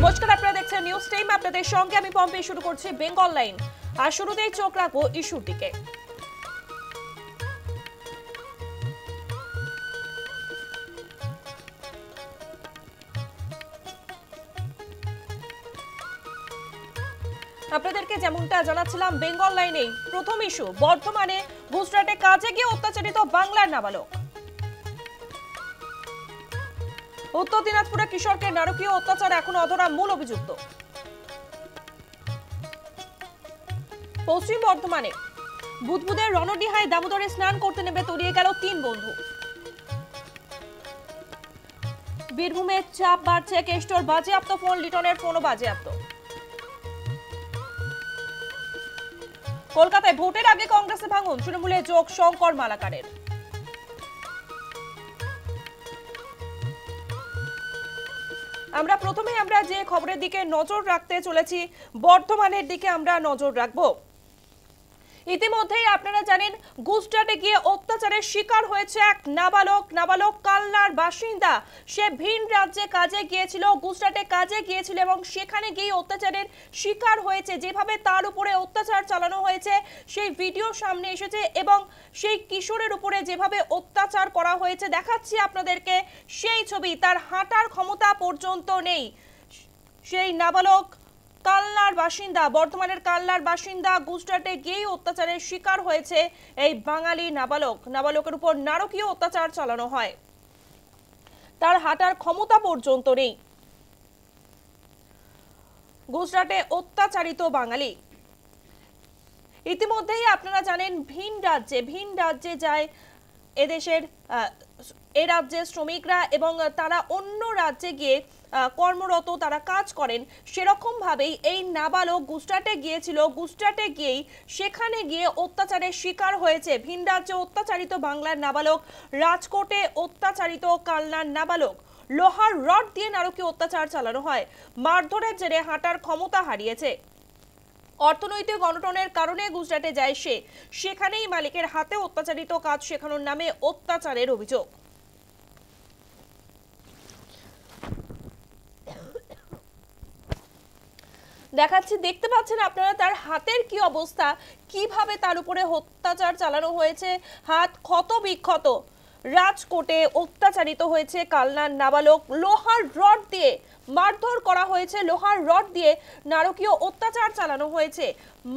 নমস্কার, আপনারা দেখছেন নিউজ টাইম। আপনাদের সঙ্গে আমি পম্পি। শুরু করছি বেঙ্গল লাইন। আর শুরুতেই চোখ রাখবো ইস্যুর দিকে। আপনাদেরকে যেমনটা জানাচ্ছিলাম, বেঙ্গল লাইনেই প্রথম ইস্যু। বর্ধমানে গুজরাটে কাজে গিয়ে অত্যাচারিত বাংলার নাবালক। উত্তর দিনাজপুরে কিশোরকে নারকীয় অত্যাচার এখনো অধরা মূল অভিযুক্ত। পশ্চিম বর্ধমানে বুধবুদের রণডিহায় দামোদরে স্নান করতে নেমে তলিয়ে গেল 3 বন্ধু। বীরভূমে চাপ বাড়ছে, কেষ্টর বাজেয়াপ্ত ফোন, লিটনের ফোনও বাজেয়াপ্ত। কলকাতায় ভোটের আগে কংগ্রেসে ভাঙন, তৃণমূলে যোগ শঙ্কর মালাকারের। আমরা যে খবরের দিকে নজর রাখতে চলেছি, বর্ধমানের দিকে আমরা নজর রাখবো। ইতিমধ্যেই আপনারা জানেন, গুজরাটে গিয়ে অত্যাচারের শিকার হয়েছে এক নাবালক কালনার বাসিন্দা। সে ভিন রাজ্যে কাজে গিয়েছিল, গুজরাটে কাজে গিয়েছিল এবং সেখানে গিয়ে অত্যাচারের শিকার হয়েছে। যেভাবে তার উপরে অত্যাচার চালানো হয়েছে সেই ভিডিও সামনে এসেছে এবং সেই কিশোরের উপরে যেভাবে অত্যাচার করা হয়েছে দেখাচ্ছি আপনাদেরকে সেই ছবি। তার হাঁটার ক্ষমতা পর্যন্ত নেই। সেই নাবালক কালনার বাসিন্দা, বর্ধমানের কালনার বাসিন্দা, গুজরাটে গিয়ে অত্যাচারের শিকার হয়েছে এই বাঙালি নাবালকের উপর নারকীয় অত্যাচার চালানো হয়। তার হাঁটার ক্ষমতা পর্যন্ত নেই। গুজরাটে অত্যাচারিত বাঙালি। ইতিমধ্যেই আপনারা জানেন, ভিন রাজ্যে যায় এ রাজ্যের শ্রমিকরা এবং তারা অন্য রাজ্যে গিয়ে কর্মরত, তারা কাজ করেন। সেরকম ভাবেই এই নাবালক গুজরাটে গিয়েছিল। গুজরাটে গিয়েই সেখানে গিয়ে অত্যাচারের শিকার হয়েছে। ভিন রাজ্যে অত্যাচারিত বাংলার নাবালক, রাজকোটে অত্যাচারিত কালনার নাবালক। লোহার রড দিয়ে নারকীয় অত্যাচার চালানো হয়। মারধরের জেরে হাঁটার ক্ষমতা হারিয়েছে। অর্থনৈতিক অনটনের কারণে গুজরাটে যায় সে। সেখানেই মালিকের হাতে অত্যাচারিত কাজ শেখানোর নামে অত্যাচারের অভিযোগ। দেখাচ্ছি, দেখতে পাচ্ছেন আপনারা তার হাতের কি অবস্থা, কিভাবে তার উপরে অত্যাচার চালানো হয়েছে। হাত ক্ষত বিক্ষত। রাজকোটে অত্যাচারিত হয়েছে কালনার নাবালক। লোহার রড দিয়ে মারধর করা হয়েছে, লোহার রড দিয়ে নারকীয় অত্যাচার চালানো হয়েছে।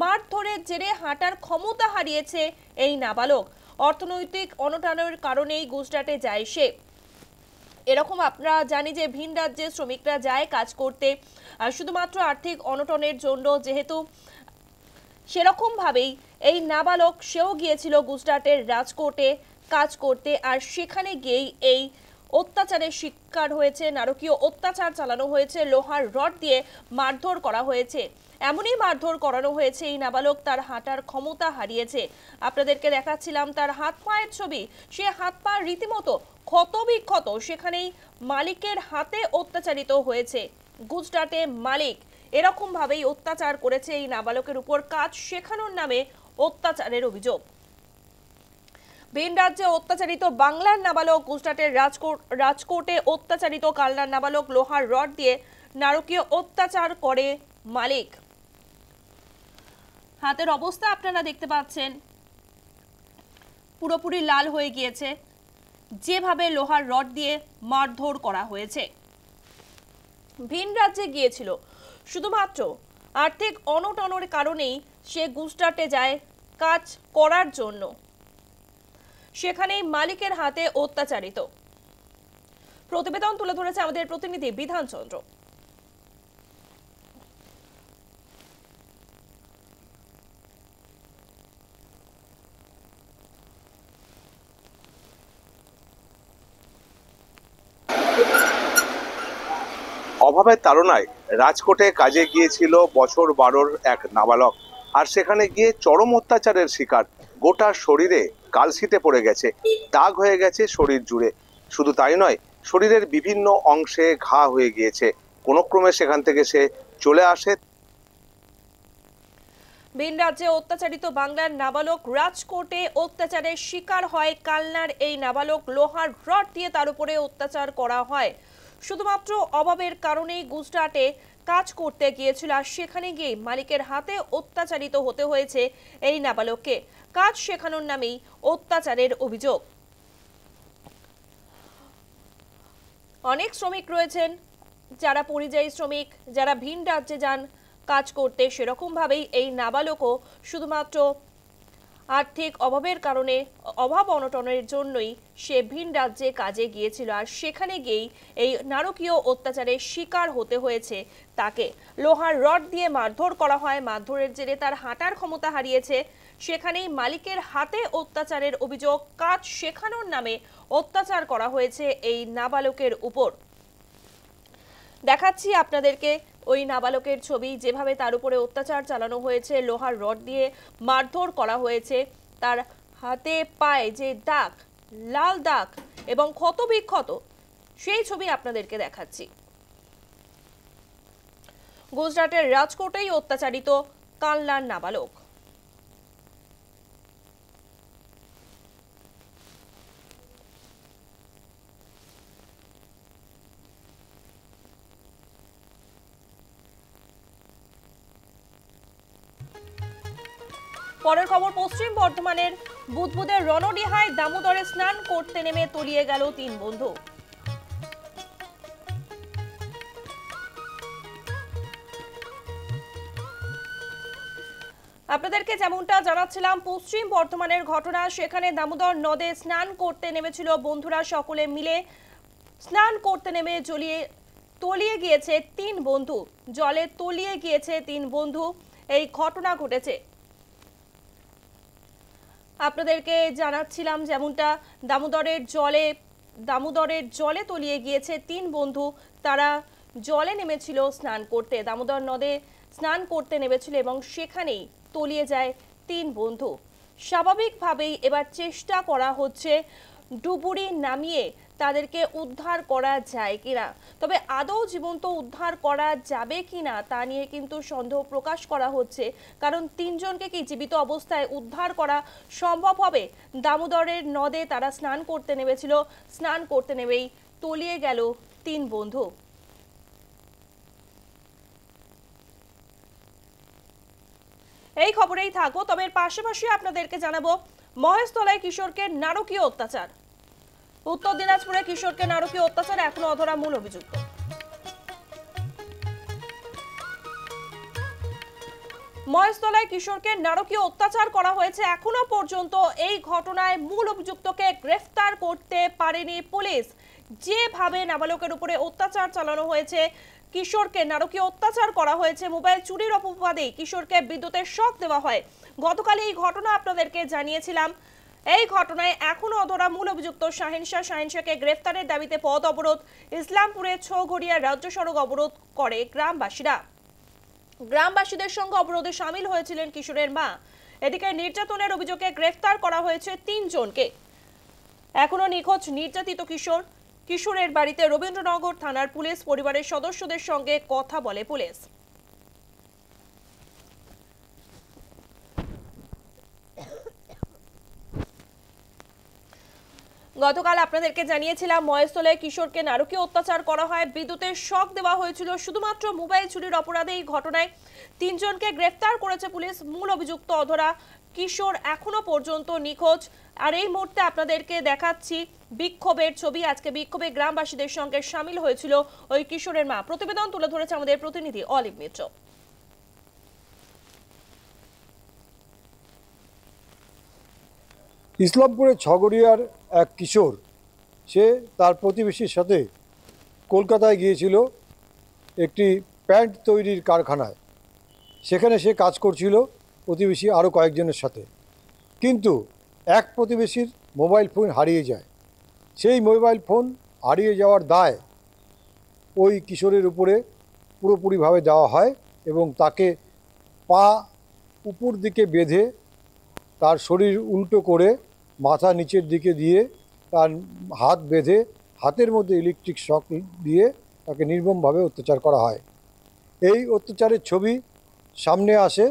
মারধরের জেরে হাঁটার ক্ষমতা হারিয়েছে এই নাবালক। অর্থনৈতিক অনটনের কারণেই গুজরাটে যায় সে। এরকম আমরা জানি যে ভিন রাজ্যে শ্রমিকরা যায় কাজ করতে শুধুমাত্র আর্থিক অনটনের জন্য, যেহেতু সেরকম ভাবেই এই নাবালক সেও গিয়েছিল গুজরাটের রাজকোটে কাজ করতে। আর সেখানে গিয়েই এই অত্যাচারের শিকার হয়েছে, নারকীয় অত্যাচার চালানো হয়েছে, লোহার রড দিয়ে মারধর করা হয়েছে। এমনই মারধর করানো হয়েছে এই নাবালক, তার হাঁটার ক্ষমতা হারিয়েছে। আপনাদেরকে দেখাচ্ছিলাম তার হাত পায়ের ছবি। সে হাত পা রীতিমতো ক্ষত বিক্ষত। সেখানেই মালিকের হাতে অত্যাচারিত হয়েছে। গুজরাটে মালিক এরকম ভাবেই অত্যাচার করেছে এই নাবালকের উপর, কাজ শেখানোর নামে অত্যাচারের অভিযোগ। ভিন রাজ্যে অত্যাচারিত বাংলার নাবালক, গুজরাটের রাজকোটে অত্যাচারিত কালনার নাবালক। লোহার রড দিয়ে নারকীয় অত্যাচার করে মালিক। হাতের অবস্থা আপনারা দেখতে পাচ্ছেন, পুরোপুরি লাল হয়ে গিয়েছে। যেভাবে লোহার রড দিয়ে মারধর করা হয়েছে। ভিন রাজ্যে গিয়েছিল, শুধুমাত্র আর্থিক অনটনের কারণেই সে গুজরাটে যায় কাজ করার জন্য। সেখানেই মালিকের হাতে অত্যাচারিত। প্রতিবেদন তুলে ধরেছে আমাদের প্রতিনিধি বিধান চন্দ্র। অভাবের তাড়নায় রাজকোটে কাজে গিয়েছিল বছর 12-র এক নাবালক। আর সেখানে গিয়ে চরম অত্যাচারের শিকার। গোটা শরীরে কালশিটে পড়ে গেছে, দাগ হয়ে গেছে শরীর জুড়ে। শুধু তাই নয়, শরীরের বিভিন্ন অংশে ঘা হয়ে গিয়েছে। কোনো ক্রমে সেখান থেকে সে চলে আসে। ভিন রাজ্যে অত্যাচারিত বাংলার নাবালক, রাজকোটে অত্যাচারের শিকার হয় কালনার এই নাবালক। লোহার রড দিয়ে তার উপরে অত্যাচার করা হয়। শুধুমাত্র অভাবের কারণেই গুজরাটে কাজ করতে গিয়েছিল আর সেখানে গিয়ে মালিকের হাতে অত্যাচারিত হতে হয়েছে এই নাবালককে। কাজ শেখানোর নামেই অত্যাচারের অভিযোগ। অনেক শ্রমিক রয়েছেন যারা পরিযায়ী শ্রমিক, যারা ভিন রাজ্যে যান কাজ করতে, সেরকম ভাবেই এই নাবালকও শুধুমাত্র আর্থিক অভাবের কারণে, অভাব অনটনের জন্যই সে ভিন রাজ্যে কাজে গিয়েছিল আর সেখানে গিয়েই এই নারকীয় অত্যাচারের শিকার হতে হয়েছে তাকে। লোহার রড দিয়ে মারধর করা হয়, মারধরের জেরে তার হাঁটার ক্ষমতা হারিয়েছে। সেখানেই মালিকের হাতে অত্যাচারের অভিযোগ, কাজ শেখানোর নামে অত্যাচার করা হয়েছে এই নাবালকের উপর। দেখাচ্ছি আপনাদেরকে ওই নাবালকের ছবি, যেভাবে তার উপরে অত্যাচার চালানো হয়েছে, লোহার রড দিয়ে মারধর করা হয়েছে, তার হাতে পায়ে যে দাগ, লাল দাগ এবং ক্ষত বিক্ষত, সেই ছবি আপনাদেরকে দেখাচ্ছি। গুজরাটের রাজকোটেই অত্যাচারিত কালনার নাবালক। পরের খবর, পশ্চিম বর্ধমানের বুদবুদের রণডিহায় দামোদরে স্নান করতে নেমে তলিয়ে গেল 3 বন্ধু। আপনাদেরকে যেমনটা জানাচ্ছিলাম, পশ্চিম বর্ধমানের ঘটনা। সেখানে দামোদর নদে স্নান করতে নেমেছিল বন্ধুরা, সকলে মিলে স্নান করতে নেমে তলিয়ে গিয়েছে 3 বন্ধু, জলে তলিয়ে গিয়েছে 3 বন্ধু। এই ঘটনা ঘটেছে, আপনাদেরকে জানাচ্ছিলাম যেমনটা, দামোদরের জলে তলিয়ে গিয়েছে 3 বন্ধু। তারা জলে নেমেছিল স্নান করতে, দামোদর নদে স্নান করতে নেমেছিল এবং সেখানেই তলিয়ে যায় 3 বন্ধু। স্বাভাবিকভাবেই এবার চেষ্টা করা হচ্ছে ডুবুরি নামিয়ে তাদেরকে উদ্ধার করা যায় কিনা, তবে আদৌ জীবন্ত উদ্ধার করা যাবে কিনা তা নিয়ে কিন্তু সন্দেহ প্রকাশ করা হচ্ছে। কারণ 3 জনকে কি জীবিত অবস্থায় উদ্ধার করা সম্ভব হবে? দামোদরের নদে তারা স্নান করতে নেমেছিল, স্নান করতে নেমেই তলিয়ে গেল 3 বন্ধু। এই খবরেই থাকবো, তবে এর পাশাপাশি আপনাদেরকে জানাবো মহেশতলায় কিশোরকে নারকীয় অত্যাচার। উত্তর দিনাজপুরে কিশোরকে নারকীয় অত্যাচার, এখনো অধরা মূল অভিযুক্ত। মহেশতলায় কিশোরকে নারকীয় অত্যাচার করা হয়েছে, এখনো পর্যন্ত এই ঘটনায় মূল অভিযুক্তকে গ্রেফতার করতে পারেনি পুলিশ। যেভাবে নাবালকের উপরে অত্যাচার চালানো হয়েছে, কিশোরকে নারকীয় অত্যাচার করা হয়েছে, মোবাইল চুরির অপবাদে কিশোরকে বিদ্যুতের শক দেওয়া হয়। গতকাল এই ঘটনা আপনাদেরকে জানিয়েছিলাম। এই ঘটনায় এখনো অধরা মূল অভিযুক্ত শাহিন শাহকে গ্রেফতারের দাবিতে পথ অবরোধ। ইসলামপুরে ছৌঘড়িয়া রাজ্য সড়ক অবরোধ করে গ্রামবাসীরা। গ্রামবাসীদের সঙ্গে অবরোধে সামিল হয়েছিলেন কিশোরের মা। এদিকে নির্যাতনের অভিযোগে গ্রেফতার করা হয়েছে 3 জনকে। এখনো নিখোঁজ নির্যাতিত কিশোরের বাড়িতে রবীন্দ্রনগর থানার পুলিশ, পরিবারের সদস্যদের সঙ্গে কথা বলে পুলিশ। গতকাল আপনাদেরকে জানিয়েছিলাম মহেশতলায় কিশোরকে নারকীয় অত্যাচার করা হয়, বিদ্যুতের শক দেওয়া হয়েছিল শুধুমাত্র মোবাইল চুরির অপরাধে। এই ঘটনায় 3 জনকে গ্রেফতার করেছে পুলিশ। মূল অভিযুক্ত অধরা, কিশোর এখনো পর্যন্ত নিখোঁজ। আর এই মুহূর্তে আপনাদেরকে দেখাচ্ছি বিক্ষোভের ছবি। আজকে বিক্ষোভে গ্রামবাসীদের সঙ্গে সামিল হয়েছিল ওই কিশোরের মা। প্রতিবেদন তুলে ধরেছে আমাদের প্রতিনিধি অলিভ মিত্র। ইসলামপুরের ছগড়িয়ার এক কিশোর, সে তার প্রতিবেশীর সাথে কলকাতায় গিয়েছিল একটি প্যান্ট তৈরির কারখানায়। সেখানে সে কাজ করছিল প্রতিবেশী আরও কয়েকজনের সাথে। কিন্তু এক প্রতিবেশীর মোবাইল ফোন হারিয়ে যায়। সেই মোবাইল ফোন হারিয়ে যাওয়ার দায় ওই কিশোরের উপরে পুরোপুরিভাবে দেওয়া হয় এবং তাকে পা উপর দিকে বেঁধে, তার শরীর উল্টো করে মাথা নিচের দিকে দিয়ে, তার হাত বেঁধে হাতের মধ্যে ইলেকট্রিক শক দিয়ে তাকে নির্মমভাবে অত্যাচার করা হয়। এই অত্যাচারের ছবি সামনে আসে।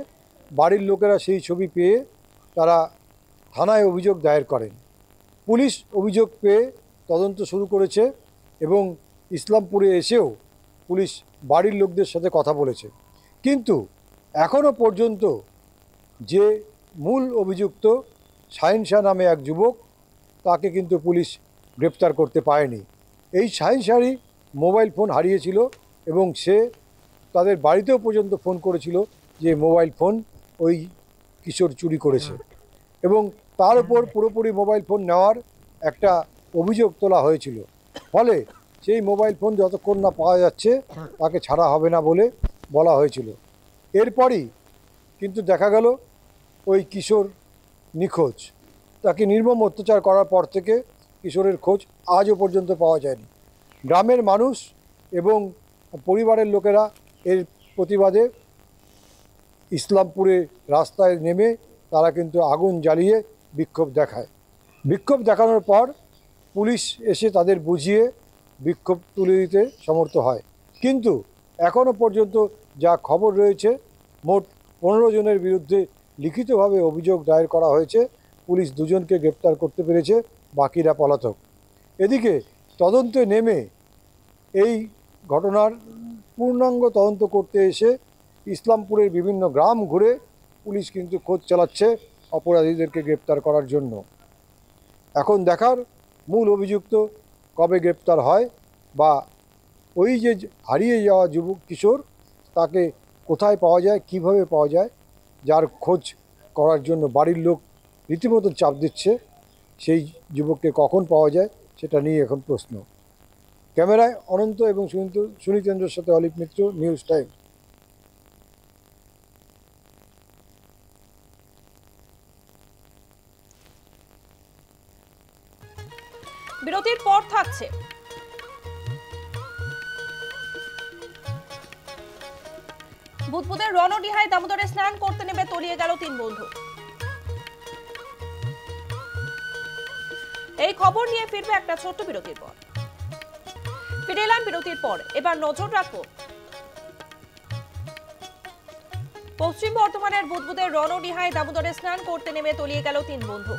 বাড়ির লোকেরা সেই ছবি পেয়ে তারা থানায় অভিযোগ দায়ের করেন। পুলিশ অভিযোগ পেয়ে তদন্ত শুরু করেছে এবং ইসলামপুরে এসেও পুলিশ বাড়ির লোকদের সাথে কথা বলেছে, কিন্তু এখনও পর্যন্ত যে মূল অভিযুক্ত শাহিন শাহ নামে এক যুবক, তাকে কিন্তু পুলিশ গ্রেপ্তার করতে পারেনি। এই শাহিন শাহরই মোবাইল ফোন হারিয়েছিল এবং সে তাদের বাড়িতেও পর্যন্ত ফোন করেছিল যে মোবাইল ফোন ওই কিশোর চুরি করেছে, এবং তার উপর পুরোপুরি মোবাইল ফোন নেওয়ার একটা অভিযোগ তোলা হয়েছিল। ফলে সেই মোবাইল ফোন যতক্ষণ না পাওয়া যাচ্ছে তাকে ছাড়া হবে না বলে বলা হয়েছিল। এরপরই কিন্তু দেখা গেল ওই কিশোর নিখোঁজ। তাকে নির্মম অত্যাচার করার পর থেকে কিশোরের খোঁজ আজও পর্যন্ত পাওয়া যায়নি। গ্রামের মানুষ এবং পরিবারের লোকেরা এর প্রতিবাদে ইসলামপুরে রাস্তায় নেমে তারা কিন্তু আগুন জ্বালিয়ে বিক্ষোভ দেখায়। বিক্ষোভ দেখানোর পর পুলিশ এসে তাদের বুঝিয়ে বিক্ষোভ তুলে দিতে সমর্থ হয়, কিন্তু এখনও পর্যন্ত যা খবর রয়েছে মোট 15 জনের বিরুদ্ধে লিখিতভাবে অভিযোগ দায়ের করা হয়েছে। পুলিশ 2 জনকে গ্রেপ্তার করতে পেরেছে, বাকিরা পলাতক। এদিকে তদন্তে নেমে এই ঘটনার পূর্ণাঙ্গ তদন্ত করতে এসে ইসলামপুরের বিভিন্ন গ্রাম ঘুরে পুলিশ কিন্তু খোঁজ চালাচ্ছে অপরাধীদেরকে গ্রেপ্তার করার জন্য। এখন দেখার মূল অভিযুক্ত কবে গ্রেপ্তার হয়, বা ওই যে হারিয়ে যাওয়া যুবক কিশোর তাকে কোথায় পাওয়া যায়, কিভাবে পাওয়া যায়, যার খোঁজ করার জন্য বাড়ির লোক রীতিমতো চাপ দিচ্ছে, সেই যুবককে কখন পাওয়া যায় সেটা নিয়ে এখন প্রশ্ন। ক্যামেরায় অনন্ত এবং সুনীতেন্দ্রের সাথে অলিপ মিত্র, নিউজ টাইম। বিরতির পর থাকছে বুধবুদের রণডিহায় দামোদরে স্নান করতে নেমে তলিয়ে গেল 3 বন্ধু। এই খবর নিয়ে ফিরবে একটা ছোট্ট বিরতির পর। ফিরে এলাম বিরতির পর। এবার নজর রাখবো পশ্চিম বর্ধমানের বুধবুদের রণডিহায় দামোদরে স্নান করতে নেমে তলিয়ে গেল 3 বন্ধু।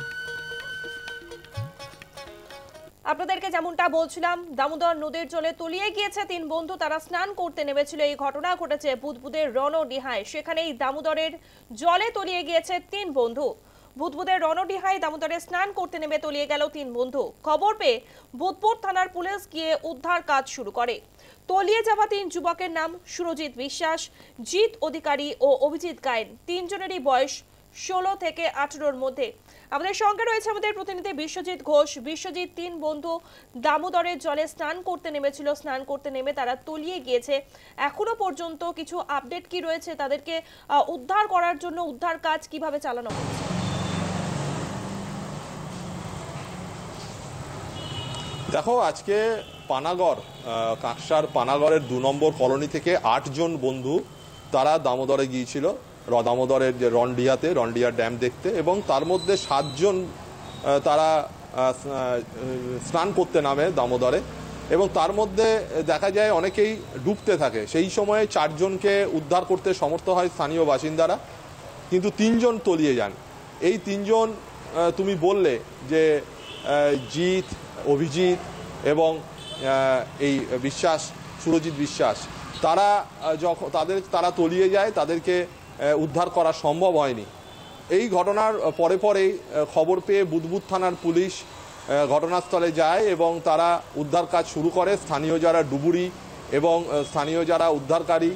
আপনাদেরকে যেমনটা বলছিলাম, দামোদর নদীর জলে তলিয়ে গিয়েছে 3 বন্ধু। তারা স্নান করতে নেমেছিল। এই ঘটনা ঘটেছে বুধবুদের রণডিহায়। সেখানেই দামোদরের জলে তলিয়ে গিয়েছে 3 বন্ধু। বুধবুদের রণডিহায় দামোদরে স্নান করতে নেমে তলিয়ে গেল 3 বন্ধু। খবর পেয়ে বুধপুর থানার পুলিশ গিয়ে উদ্ধার কাজ শুরু করে। তলিয়ে যাওয়া 3 যুবকের নাম সুরজিৎ বিশ্বাস, জিৎ অধিকারী ও অভিজিৎ গায়েন। 3 জনেরই বয়স 16 থেকে 18-র মধ্যে। আমাদের সঙ্গে রয়েছে আমাদের প্রতিনিধি বিশ্বজিৎ ঘোষ। বিশ্বজিৎ, 3 বন্ধু দামোদরের জলে স্নান করতে নেমেছিল। স্নান করতে নেমে তারা তলিয়ে গিয়েছে। এখনো পর্যন্ত কিছু আপডেট কি রয়েছে? তাদেরকে উদ্ধার করার জন্য উদ্ধার কাজ কিভাবে চালানো হচ্ছে? দেখো, আজকে পানাগড়, কাঁকসার পানাগড়ের 2 নম্বর কলোনি থেকে 8 জন বন্ধু তারা দামোদরে গিয়েছিল, দামোদরের যে রণডিহা ড্যাম দেখতে, এবং তার মধ্যে 7 জন তারা স্নান করতে নামে দামোদরে, এবং তার মধ্যে দেখা যায় অনেকেই ডুবতে থাকে। সেই সময়ে 4 জনকে উদ্ধার করতে সমর্থ হয় স্থানীয় বাসিন্দারা, কিন্তু 3 জন তলিয়ে যান। এই 3 জন তুমি বললে যে জিৎ, অভিজিৎ এবং এই বিশ্বাস, সুরজিৎ বিশ্বাস, তারা যখন তারা তলিয়ে যায়, তাদেরকে উদ্ধার করা সম্ভব হয়নি। এই ঘটনার পরেই খবর পেয়ে বুধবুদ থানার পুলিশ ঘটনাস্থলে যায় এবং তারা উদ্ধার কাজ শুরু করে। স্থানীয় যারা ডুবুরি এবং স্থানীয় যারা উদ্ধারকারী,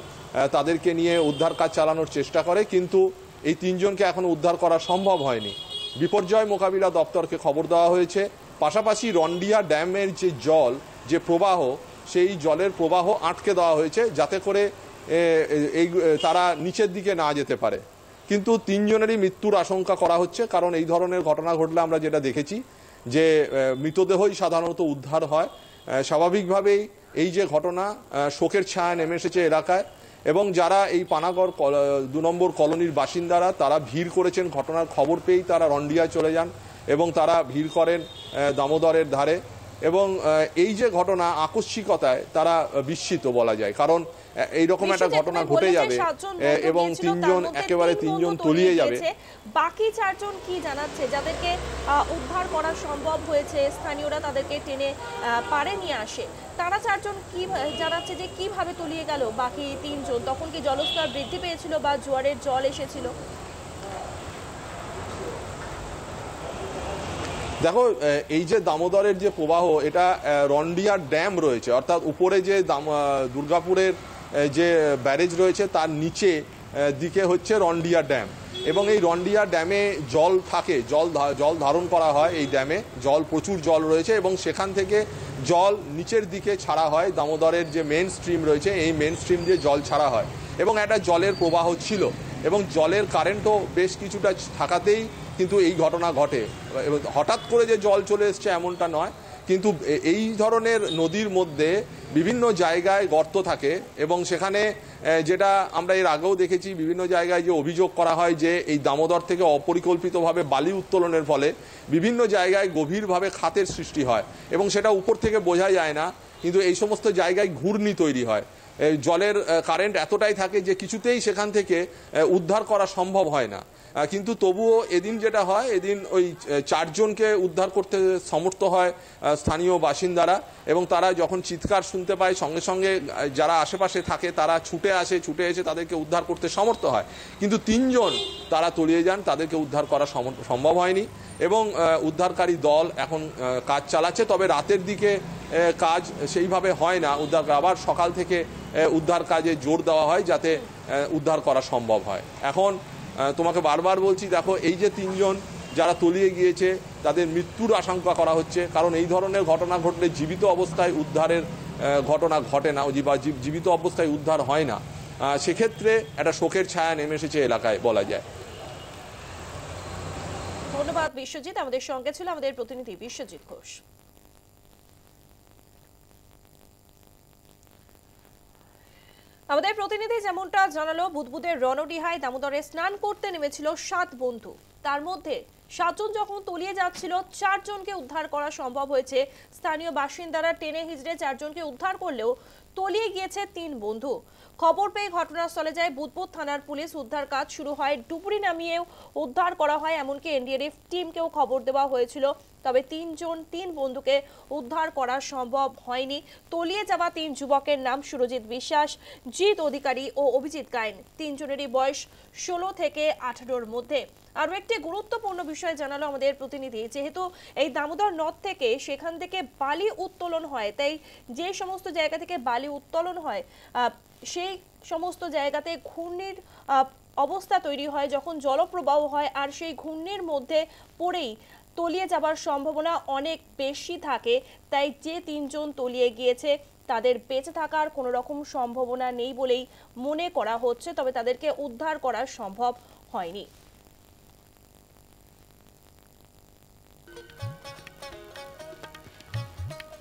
তাদেরকে নিয়ে উদ্ধার কাজ চালানোর চেষ্টা করে, কিন্তু এই 3 জনকে এখনও উদ্ধার করা সম্ভব হয়নি। বিপর্যয় মোকাবিলা দপ্তরকে খবর দেওয়া হয়েছে। পাশাপাশি রণডিহা ড্যামের যে জল, যে প্রবাহ, সেই জলের প্রবাহ আটকে দেওয়া হয়েছে যাতে করে তারা নিচের দিকে না যেতে পারে। কিন্তু 3 জনেরই মৃত্যুর আশঙ্কা করা হচ্ছে, কারণ এই ধরনের ঘটনা ঘটলে আমরা যেটা দেখেছি যে মৃতদেহই সাধারণত উদ্ধার হয়। স্বাভাবিকভাবেই এই যে ঘটনা, শোকের ছায়া নেমে এসেছে এলাকায়, এবং যারা এই পানাগড় 2 নম্বর কলোনির বাসিন্দারা তারা ভিড় করেছেন। ঘটনার খবর পেয়েই তারা রণডিহায় চলে যান এবং তারা ভিড় করেন দামোদরের ধারে, এবং এই যে ঘটনা আকস্মিকতায় তারা বিস্মিত বলা যায়, কারণ এইরকম একটা ঘটনা ঘটে যাবে এবং তিনজন তলিয়ে যাবে। বাকি 4 জন কি জানাচ্ছে, যাদেরকে উদ্ধার করা সম্ভব হয়েছে, স্থানীয়রা তাদেরকে টেনে পারে নিয়ে আসে, তারা 4 জন কি জানাচ্ছে যে কিভাবে তলিয়ে গেল বাকি 3 জন? তখন কি জলস্তর বৃদ্ধি পেয়েছিল বা জোয়ারের জল এসেছিল? দেখো, এই যে দামোদরের যে প্রবাহ, এটা রন্ডিয়ার ড্যাম রয়েছে, অর্থাৎ উপরে যে দুর্গাপুরের যে ব্যারেজ রয়েছে তার নিচে দিকে হচ্ছে রন্ডিয়া ড্যাম, এবং এই রন্ডিয়া ড্যামে জল থাকে, জল ধারণ করা হয় এই ড্যামে, প্রচুর জল রয়েছে এবং সেখান থেকে জল নিচের দিকে ছাড়া হয়। দামোদরের যে মেন স্ট্রিম রয়েছে এই মেন স্ট্রিম দিয়ে জল ছাড়া হয় এবং একটা জলের প্রবাহ ছিল এবং জলের কারেন্টও বেশ কিছুটা থাকাতেই কিন্তু এই ঘটনা ঘটে। হঠাৎ করে যে জল চলে এসছে এমনটা নয়, কিন্তু এই ধরনের নদীর মধ্যে বিভিন্ন জায়গায় গর্ত থাকে এবং সেখানে যেটা আমরা এর আগেও দেখেছি, বিভিন্ন জায়গায় যে অভিযোগ করা হয় যে এই দামোদর থেকে অপরিকল্পিতভাবে বালি উত্তোলনের ফলে বিভিন্ন জায়গায় গভীরভাবে খাতের সৃষ্টি হয় এবং সেটা উপর থেকে বোঝা যায় না, কিন্তু এই সমস্ত জায়গায় ঘূর্ণি তৈরি হয়। জলের কারেন্ট এতটাই থাকে যে কিছুতেই সেখান থেকে উদ্ধার করা সম্ভব হয় না। কিন্তু তবুও এদিন যেটা হয়, এদিন ওই 4 জনকে উদ্ধার করতে সমর্থ হয় স্থানীয় বাসিন্দারা এবং তারা যখন চিৎকার শুনতে পায় সঙ্গে সঙ্গে যারা আশেপাশে থাকে তারা ছুটে এসে তাদেরকে উদ্ধার করতে সমর্থ হয়। কিন্তু 3 জন তারা তলিয়ে যান, তাদেরকে উদ্ধার করা সম্ভব হয়নি এবং উদ্ধারকারী দল এখন কাজ চালাচ্ছে। তবে রাতের দিকে কাজ সেইভাবে হয় না উদ্ধার, আবার সকাল থেকে উদ্ধার কাজে জোর দেওয়া হয় যাতে উদ্ধার করা সম্ভব হয়। এখন তোমাকে বারবার বলছি, দেখো এই যে 3 জন যারা তলিয়ে গিয়েছে তাদের মৃত্যুর আশঙ্কা করা হচ্ছে, কারণ এই ধরনের ঘটনা ঘটলে জীবিত অবস্থায় উদ্ধারের ঘটনা ঘটে না বা জীবিত অবস্থায় উদ্ধার হয় না। সেক্ষেত্রে একটা শোকের ছায়া নেমে এসেছে এলাকায় বলা যায়। ধন্যবাদ বিশ্বজিৎ। আমাদের সঙ্গে ছিল আমাদের প্রতিনিধি বিশ্বজিৎ ঘোষ। আমাদের প্রতিনিধি যেমনটা জানালো, বুদবুদের রণডিহায় দামোদরে স্নান করতে নেমেছিল 7 বন্ধু। তার মধ্যে 7 জন যখন তলিয়ে যাচ্ছিল, 4 জনকে উদ্ধার করা সম্ভব হয়েছে। স্থানীয় বাসিন্দারা টেনে হিজড়ে 4 জনকে উদ্ধার করলেও তলিয়ে গিয়েছে 3 বন্ধু। খবর পেয়ে ঘটনাস্থলে যায় বুদবুদ থানার পুলিশ। উদ্ধার কাজ শুরু হয়, ডুবুরি নামিয়েও উদ্ধার করা হয়, এমনকি এনডিআরএফ টিমকেও খবর দেওয়া হয়েছিল। তবে 3 বন্ধুকে উদ্ধার করা সম্ভব হয়নি। তলিয়ে যাওয়া 3 যুবকের নাম সুরজিৎ বিশ্বাস, জিৎ অধিকারী ও অভিজিৎ গায়েন। 3 জনেরই বয়স 16 থেকে 18-র মধ্যে। আরও একটি গুরুত্বপূর্ণ বিষয় জানালো আমাদের প্রতিনিধি, যেহেতু এই দামোদর নদ থেকে সেখান থেকে বালি উত্তোলন হয়, তাই যে সমস্ত জায়গা থেকে বালি উত্তোলন হয় সেই সমস্ত জায়গাতে ঘূর্ণির অবস্থা তৈরি হয় যখন জলপ্রবাহ হয়, আর সেই ঘূর্ণির মধ্যে পড়েই তলিয়ে যাবার সম্ভাবনা অনেক বেশি থাকে। তাই যে 3 জন তলিয়ে গিয়েছে তাদের বেঁচে থাকার কোনো রকম সম্ভাবনা নেই বলেই মনে করা হচ্ছে, তবে তাদেরকে উদ্ধার করা সম্ভব হয়নি।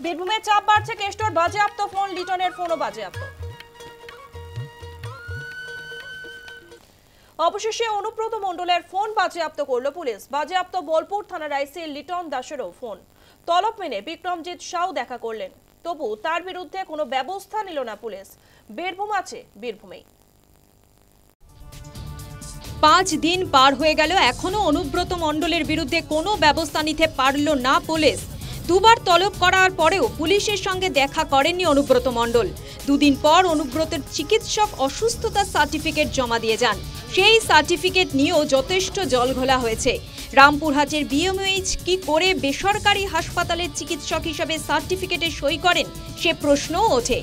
বীরভূমের চাপ বাড়ছে, কেষ্টর বাজেয়াপ্ত ফোন, লিটনের ফোনও বাজেয়াপ্ত। অবশেষে অনুব্রত মণ্ডলের ফোন বাজেয়াপ্ত করল পুলিশ। বাজেয়াপ্ত বোলপুর থানার আইসি লিটন দাসেরও ফোন। তলব মেনে বিক্রমজিৎ সাউ দেখা করলেন, তবু তার বিরুদ্ধে কোনো ব্যবস্থা নিল না পুলিশ। বীরভূম আছে বীরভূমেই। 5 দিন পার হয়ে গেল, এখনো অনুব্রত মণ্ডলের বিরুদ্ধে কোনো ব্যবস্থা নিতে পারল না পুলিশ। 2 বার তলব করার পরেও পুলিশের সঙ্গে দেখা করেননি অনুব্রত মণ্ডল। 2 দিন পর অনুব্রতের চিকিৎসক অসুস্থতার সার্টিফিকেট জমা দিয়ে যান। সেই সার্টিফিকেট নিয়েও যথেষ্ট জলঘোলা হয়েছে। রামপুরহাটের বিএমএইচ কি করে বেসরকারি হাসপাতালের চিকিৎসক হিসেবে সার্টিফিকেটে সই করেন, সে প্রশ্নও ওঠে।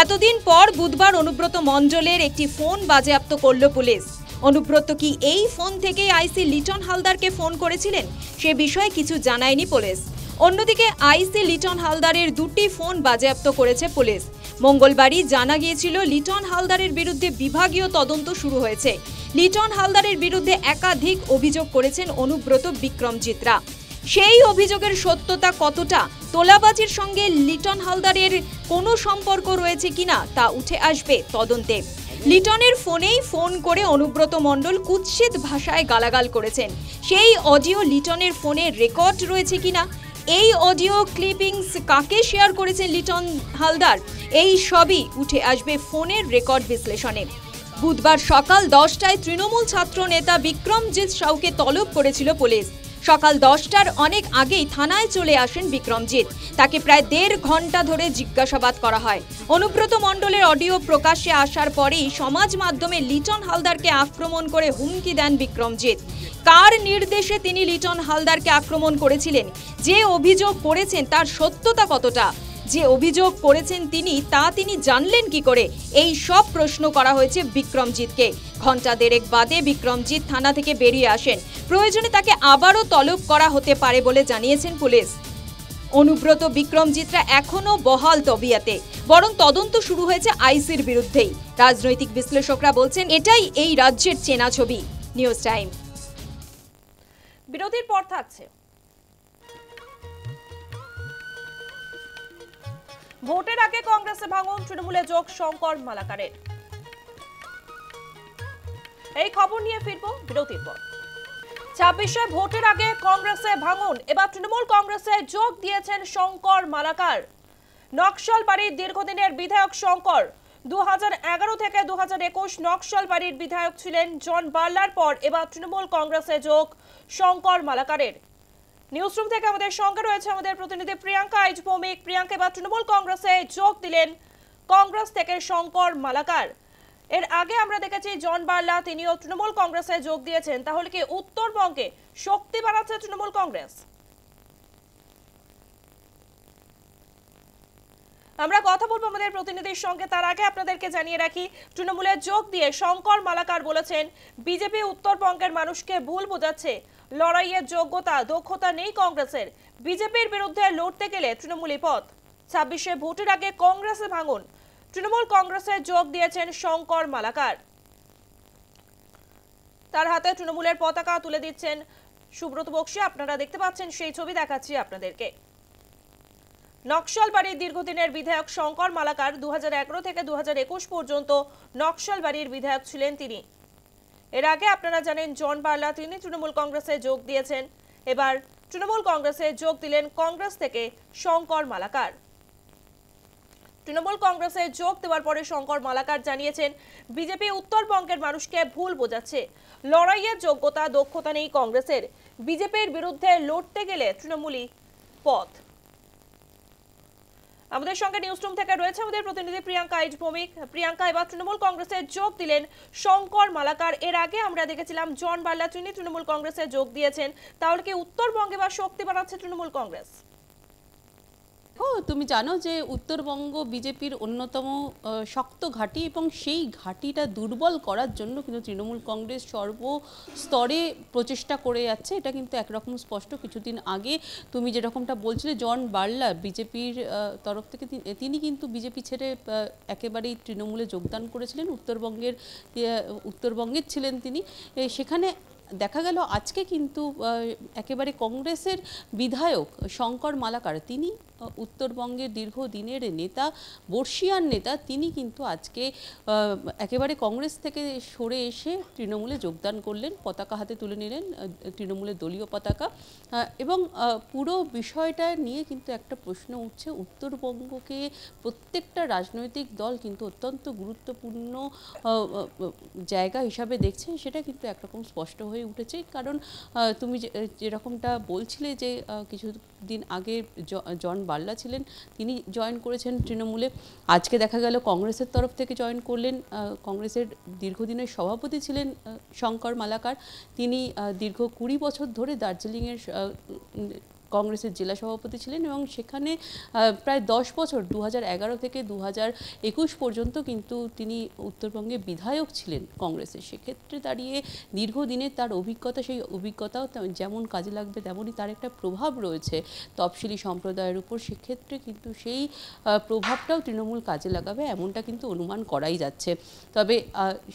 এতদিন পর বুধবার অনুব্রত মণ্ডলের একটি ফোন বাজেয়াপ্ত করল পুলিশ। অনুব্রত কি এই ফোন থেকে আইসি লিটন হালদারকে ফোন করেছিলেন, সে বিষয়ে কিছু জানায়নি পুলিশ। অন্যদিকে আইসি লিটন হালদারের 2টি ফোন বাজেয়াপ্ত করেছে পুলিশ। মঙ্গলবারই জানা গিয়েছিল লিটন হালদারের বিরুদ্ধে বিভাগীয় তদন্ত শুরু হয়েছে। লিটন হালদারের বিরুদ্ধে একাধিক অভিযোগ করেছেন অনুব্রত বিক্রমজিৎরা। সেই অভিযোগের সত্যতা কতটা, তোলাবাজির সঙ্গে লিটন হালদারের কোনো সম্পর্ক রয়েছে কিনা তা উঠে আসবে তদন্তে। লিটনের ফোনেই ফোন করে অনুব্রত মণ্ডল কুৎসিত ভাষায় গালাগাল করেছেন। সেই অডিও লিটনের ফোনে রেকর্ড রয়েছে কিনা, এই অডিও ক্লিপিংস কাকে শেয়ার করেছেন লিটন হালদার, এই সবই উঠে আসবে ফোনের রেকর্ড বিশ্লেষণে। বুধবার সকাল 10টায় তৃণমূল ছাত্র নেতা বিক্রমজিৎ সাউকে তলব করেছিল পুলিশ। সকাল 10টার অনেক আগেই থানায় চলে আসেন বিক্রমজিৎ। তাকে প্রায় 1.5 ঘন্টা ধরে জিজ্ঞাসাবাদ করা হয়। অনুব্রত মণ্ডলের অডিও প্রকাশ্যে আসার পরেই সমাজ মাধ্যমে লিটন হালদারকে আক্রমণ করে হুমকি দেন বিক্রমজিৎ। কার নির্দেশে তিনি লিটন হালদারকে আক্রমণ করেছিলেন, যে অভিযোগ করেছেন তার সত্যতা কতটা, যে অভিযোগ করেছেন তিনি জানলেন কি করে, এই সব প্রশ্ন করা হয়েছে বিক্রমজিৎকে। ঘন্টা 1.5 বাদে বিক্রমজিৎ থানা থেকে বেরিয়ে আসেন। প্রয়োজনে তাকে আবারও তলব করা হতে পারে বলে জানিয়েছেন পুলিশ। অনুব্রত বিক্রমজিৎরা এখনো বহাল তবিয়াতে, বরং তদন্ত শুরু হয়েছে আইসির বিরুদ্ধেই। রাজনৈতিক বিশ্লেষকরা বলছেন এটাই এই রাজ্যের চেনা ছবি। News time. বিরতির পর থাকছে ভোটের আগে কংগ্রেসে ভাঙন, তৃণমূলে যোগ শঙ্কর মালাকারের। এই খবর নিয়ে ফিরবো বিরতির পর। 26শে ভোটের আগে কংগ্রেসে ভাঙন, এবার তৃণমূল কংগ্রেসে যোগ দিয়েছেন শঙ্কর মালাকার। নকশালবাড়ির দীর্ঘদিনের বিধায়ক শঙ্কর 2011 থেকে 2021 নকশালবাড়ির বিধায়ক ছিলেন। জন বার্লার পর এবার তৃণমূল কংগ্রেসে যোগ শঙ্কর মালাকারের। নিউজরুম থেকে আমাদের সঙ্গে রয়েছে আমাদের প্রতিনিধি প্রিয়াঙ্কা আইচ ভৌমিক। প্রিয়াঙ্কা, এবার তৃণমূল কংগ্রেসে যোগ দিলেন কংগ্রেস থেকে শঙ্কর মালাকার। এর আগে আমরা দেখেছি জন বার্লা তিনিও তৃণমূল কংগ্রেসে যোগ দিয়েছেন। তাহলে কি উত্তরবঙ্গে শক্তি বাড়াচ্ছে তৃণমূল কংগ্রেস? আমরা কথা বলবো আমাদের প্রতিনিধির সঙ্গে, তার আগে আপনাদেরকে জানিয়ে রাখি তৃণমূলে যোগ দিয়ে শঙ্কর মালাকার বলেছেন বিজেপি উত্তরবঙ্গের মানুষকে ভুল বোঝাচ্ছে, লড়াইয়ের যোগ্যতা দক্ষতা নেই কংগ্রেসের, বিজেপির বিরুদ্ধে লড়তে গেলে তৃণমূলই পথ। 26শে ভোটের আগে কংগ্রেসে ভাঙন, তৃণমূল কংগ্রেসে যোগ দিয়েছেন শঙ্কর মালাকার। তার হাতে তৃণমূলের পতাকা তুলে দিচ্ছেন সুব্রত বক্সী। আপনারা দেখতে পাচ্ছেন সেই ছবি দেখাচ্ছি আপনাদেরকে। নকশালবাড়ির দীর্ঘদিনের বিধায়ক শঙ্কর মালাকার 2011 থেকে 2021 পর্যন্ত নকশালবাড়ির বিধায়ক ছিলেন তিনি। এর আগে আপনারা জানেন জন বার্লা তিনি তৃণমূল কংগ্রেসে যোগ দিয়েছেন। এবার তৃণমূল কংগ্রেসে যোগ দিলেন কংগ্রেস থেকে শঙ্কর মালাকার। তৃণমূল কংগ্রেসে যোগ দেওয়ার পরে শঙ্কর মালাকার জানিয়েছেন বিজেপি উত্তরবঙ্গের মানুষকে ভুল বোঝাচ্ছে, লড়াইয়ের যোগ্যতা দক্ষতা নেই কংগ্রেসের, বিজেপির বিরুদ্ধে লড়তে গেলে তৃণমূলই পথ। আমাদের সঙ্গে নিউজরুম থেকে রয়েছে আমাদের প্রতিনিধি প্রিয়াঙ্কা আইচ ভৌমিক। প্রিয়াঙ্কা, এবার তৃণমূল কংগ্রেসে যোগ দিলেন শঙ্কর মালাকার। এর আগে আমরা দেখেছিলাম জন বার্লা তিনি তৃণমূল কংগ্রেসে যোগ দিয়েছেন। তাহলে কি উত্তরবঙ্গে বা শক্তি বাড়াচ্ছে তৃণমূল কংগ্রেস? তুমি জানো যে উত্তরবঙ্গ বিজেপির অন্যতম শক্ত ঘাঁটি, এবং সেই ঘাঁটিটা দুর্বল করার জন্য কিন্তু তৃণমূল কংগ্রেস সর্বস্তরে প্রচেষ্টা করে যাচ্ছে। এটা কিন্তু একরকম স্পষ্ট। কিছুদিন আগে তুমি যেরকমটা বলছিলে জন বার্লা বিজেপির তরফ থেকে তিনি কিন্তু বিজেপি ছেড়ে একেবারেই তৃণমূলে যোগদান করেছিলেন। উত্তরবঙ্গের ছিলেন তিনি। সেখানে দেখা গেল আজকে কিন্তু একেবারে কংগ্রেসের বিধায়ক শঙ্কর মালাকার, তিনি উত্তরবঙ্গের দীর্ঘদিনের নেতা, বর্ষিয়ান নেতা, তিনি কিন্তু আজকে একেবারে কংগ্রেস থেকে সরে এসে তৃণমূলে যোগদান করলেন, পতাকা হাতে তুলে নিলেন তৃণমূলের দলীয় পতাকা। এবং পুরো বিষয়টা নিয়ে কিন্তু একটা প্রশ্ন উঠছে, উত্তরবঙ্গকে প্রত্যেকটা রাজনৈতিক দল কিন্তু অত্যন্ত গুরুত্বপূর্ণ জায়গা হিসাবে দেখছে, সেটা কিন্তু একরকম স্পষ্ট হয়ে উঠেছে। কারণ তুমি যেরকমটা বলছিলে যে কিছুদিন আগে জন বার্লা ছিলেন, তিনি জয়েন করেছেন তৃণমূলে। আজকে দেখা গেল কংগ্রেসের তরফ থেকে জয়েন করলেন। কংগ্রেসের দীর্ঘদিনের সভাপতি ছিলেন শঙ্কর মালাকার। তিনি দীর্ঘ 20 বছর ধরে দার্জিলিংয়ের কংগ্রেসের জেলা সভাপতি ছিলেন, এবং সেখানে প্রায় 10 বছর 2011 থেকে 2021 পর্যন্ত কিন্তু তিনি উত্তরবঙ্গে বিধায়ক ছিলেন কংগ্রেসের। সেক্ষেত্রে দাঁড়িয়ে দীর্ঘদিনের তার অভিজ্ঞতা, সেই অভিজ্ঞতাও যেমন কাজে লাগবে তেমনই তার একটা প্রভাব রয়েছে তফসিলি সম্প্রদায়ের উপর। সেক্ষেত্রে কিন্তু সেই প্রভাবটাও তৃণমূল কাজে লাগাবে, এমনটা কিন্তু অনুমান করাই যাচ্ছে। তবে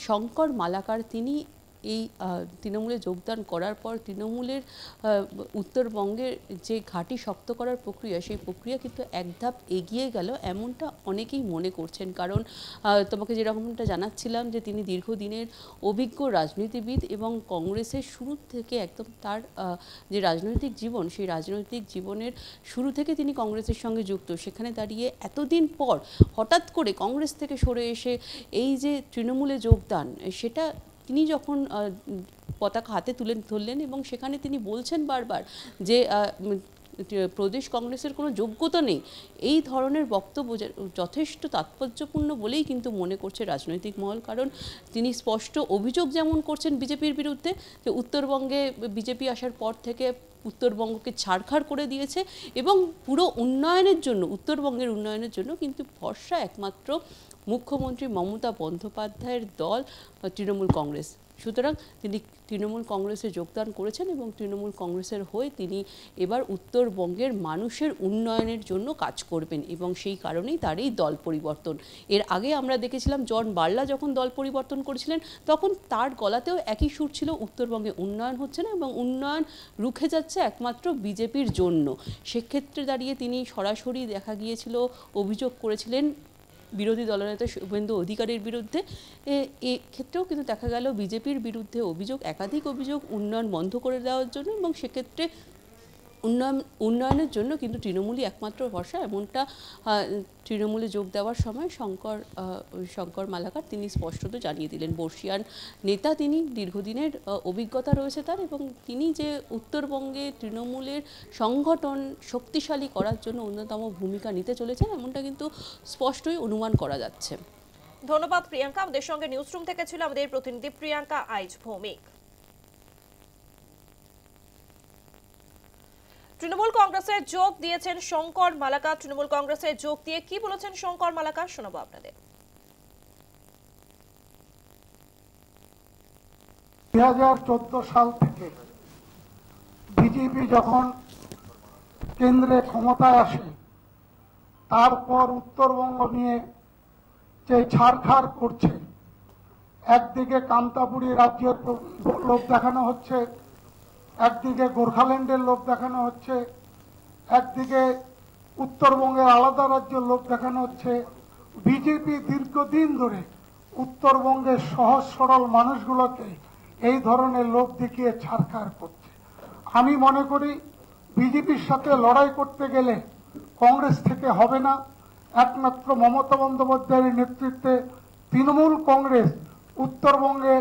শঙ্কর মালাকার তিনি এই তৃণমূলে যোগদান করার পর তৃণমূলের উত্তরবঙ্গের যে ঘাঁটি শক্ত করার প্রক্রিয়া, সেই প্রক্রিয়া কিন্তু এক ধাপ এগিয়ে গেল এমনটা অনেকেই মনে করছেন। কারণ তোমাকে যেরকমটা জানাচ্ছিলাম যে তিনি দীর্ঘদিনের অভিজ্ঞ রাজনীতিবিদ এবং কংগ্রেসের শুরু থেকে একদম তার যে রাজনৈতিক জীবন, সেই রাজনৈতিক জীবনের শুরু থেকে তিনি কংগ্রেসের সঙ্গে যুক্ত। সেখানে দাঁড়িয়ে এতদিন পর হঠাৎ করে কংগ্রেস থেকে সরে এসে এই যে তৃণমূলে যোগদান, সেটা তিনি যখন পতাকা হাতে তুলে ধরলেন এবং সেখানে তিনি বলছেন বারবার যে প্রদেশ কংগ্রেসের কোনো যোগ্যতা নেই, এই ধরনের বক্তব্য যথেষ্ট তাৎপর্যপূর্ণ বলেই কিন্তু মনে করছে রাজনৈতিক মহল। কারণ তিনি স্পষ্ট অভিযোগ যেমন করছেন বিজেপির বিরুদ্ধে যে উত্তরবঙ্গে বিজেপি আসার পর থেকে উত্তরবঙ্গকে ছাড়খাড় করে দিয়েছে এবং পুরো উন্নয়নের জন্য, উত্তরবঙ্গের উন্নয়নের জন্য কিন্তু ভরসা একমাত্র মুখ্যমন্ত্রী মমতা বন্দ্যোপাধ্যায়ের দল তৃণমূল কংগ্রেস। সুতরাং তিনি তৃণমূল কংগ্রেসে যোগদান করেছেন এবং তৃণমূল কংগ্রেসের হয়ে তিনি এবার উত্তরবঙ্গের মানুষের উন্নয়নের জন্য কাজ করবেন এবং সেই কারণেই তার এই দল পরিবর্তন। এর আগে আমরা দেখেছিলাম জন বার্লা যখন দল পরিবর্তন করেছিলেন তখন তার গলাতেও একই সুর ছিল, উত্তরবঙ্গে উন্নয়ন হচ্ছে না এবং উন্নয়ন রুখে যাচ্ছে একমাত্র বিজেপির জন্য। সেক্ষেত্রে দাঁড়িয়ে তিনি সরাসরি দেখা গিয়েছিল অভিযোগ করেছিলেন বিরোধী দলনেতা শুভেন্দু অধিকারীর বিরুদ্ধে। এক্ষেত্রেও কিন্তু দেখা গেল বিজেপির বিরুদ্ধে অভিযোগ, একাধিক অভিযোগ উন্নয়ন বন্ধ করে দেওয়ার জন্য এবং সেক্ষেত্রে উন্নয়নের জন্য কিন্তু তৃণমূলই একমাত্র ভরসা, এমনটা তৃণমূলে যোগ দেওয়ার সময় শঙ্কর মালাকার তিনি স্পষ্টত জানিয়ে দিলেন। বর্ষিয়ান নেতা তিনি, দীর্ঘদিনের অভিজ্ঞতা রয়েছে তার এবং তিনি যে উত্তরবঙ্গে তৃণমূলের সংগঠন শক্তিশালী করার জন্য অন্যতম ভূমিকা নিতে চলেছেন এমনটা কিন্তু স্পষ্টই অনুমান করা যাচ্ছে। ধন্যবাদ প্রিয়াঙ্কা। আমাদের সঙ্গে নিউজরুম থেকে ছিল আমাদের প্রতিনিধি প্রিয়াঙ্কা আইচ ভৌমিক। তৃণমূল কংগ্রেসে যোগ দিয়েছেন শঙ্কর মালাকা। তৃণমূল কংগ্রেসে যোগ দিয়ে কি বলেছেন শঙ্কর মালাকা শোনাবো আপনাদের। 2014 সাল থেকে বিজেপি যখন কেন্দ্রে ক্ষমতায় আসে তারপর উত্তরবঙ্গ নিয়ে যে ছাড়খাড় করছে, একদিকে কামতাপুরী রাজ্যের লোক দেখানো হচ্ছে, একদিকে গোর্খাল্যান্ডের লোক দেখানো হচ্ছে, একদিকে উত্তরবঙ্গের আলাদা রাজ্যের লোক দেখানো হচ্ছে। বিজেপি দীর্ঘদিন ধরে উত্তরবঙ্গের সহজ সরল মানুষগুলোকে এই ধরনের লোক দেখিয়ে ছাড়খাড় করছে। আমি মনে করি বিজেপির সাথে লড়াই করতে গেলে কংগ্রেস থেকে হবে না, একমাত্র মমতা বন্দ্যোপাধ্যায়ের নেতৃত্বে তৃণমূল কংগ্রেস উত্তরবঙ্গে